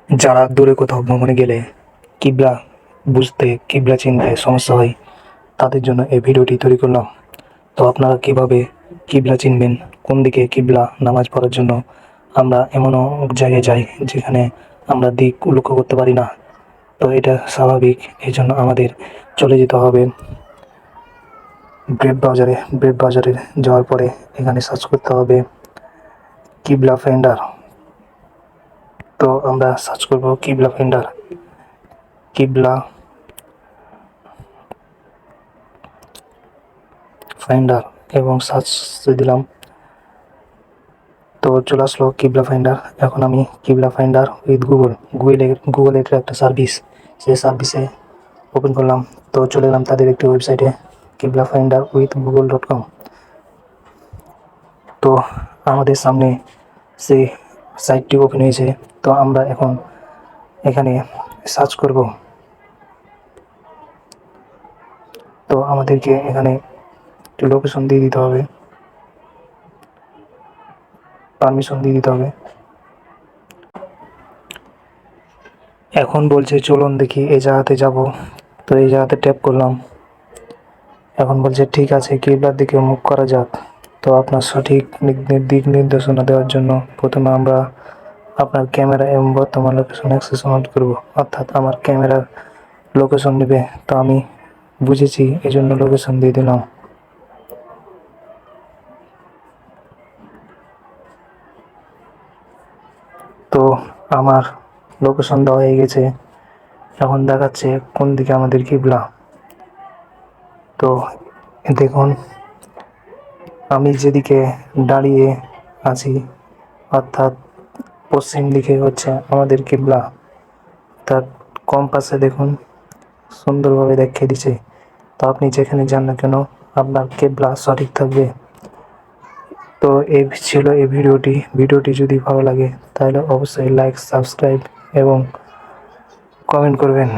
যারা দূরে কোথাও ভ্রমণে গেলে কিবলা বুঝতে, কিবলা চিনতে সমস্যা হয়, তাদের জন্য এই ভিডিওটি তৈরি করলাম। তো আপনারা কিভাবে কিবলা চিনবেন, কোন দিকে কিবলা নামাজ পড়ার জন্য। আমরা এমনও জায়গায় যাই যেখানে আমরা দিক লক্ষ্য করতে পারি না। তো এটা স্বাভাবিক, এই জন্য আমাদের চলে যেতে হবে ব্রেড বাজারে যাওয়ার পরে এখানে সার্চ করতে হবে কিবলা ফাইন্ডার। তো আমরা সার্চ করব কিবলা ফাইন্ডার এবং সার্চ দিলাম। তো চলে আসলো কিবলা ফাইন্ডার। এখন আমি কিবলা ফাইন্ডার উইথ গুগলের একটা সার্ভিস, সেই সার্ভিসে ওপেন করলাম। তো চলে গেলাম তাদের একটি ওয়েবসাইটে, কিবলা ফাইন্ডার উইথ google.com। তো আমাদের সামনে সেই সাইটটি ওপেন হয়েছে। তো আমরা এখন এখানে সার্চ করব। তো আমাদেরকে এখানে একটি লোকেশন দিয়ে দিতে হবে, পারমিশন দিয়ে দিতে হবে। এখন বলছে চলুন দেখি এই জায়গাতে যাব। তো এই জায়গাতে ট্যাপ করলাম। এখন বলছে ঠিক আছে, কিবলার দিকে মুভ করা যাক। তো আপনার সঠিক দিক নির্দেশনা দেওয়ার জন্য প্রথমে আমরা আপনার ক্যামেরা এবং বর্তমান লোকেশন অ্যাক্সেস অন করব, অর্থাৎ আমার ক্যামেরার লোকেশন নেবে। তো আমি বুঝেছি, এই জন্য লোকেশন দিয়ে দিলাম। তো আমার লোকেশন দেওয়া হয়ে গেছে। এখন দেখাচ্ছে কোন দিকে আমাদের কিবলা। তো দেখুন, আমি যেদিকে দাঁড়িয়ে আছি অর্থাৎ পশ্চিম দিকে হচ্ছে আমাদের কিবলা। তার কম্পাসে দেখুন সুন্দরভাবে দেখিয়ে দিছে। তো আপনি যেখানে যান না কেন আপনার কিবলা সঠিক থাকবে। তো এই ছিল এই ভিডিওটি যদি ভালো লাগে তাহলে অবশ্যই লাইক, সাবস্ক্রাইব এবং কমেন্ট করবেন।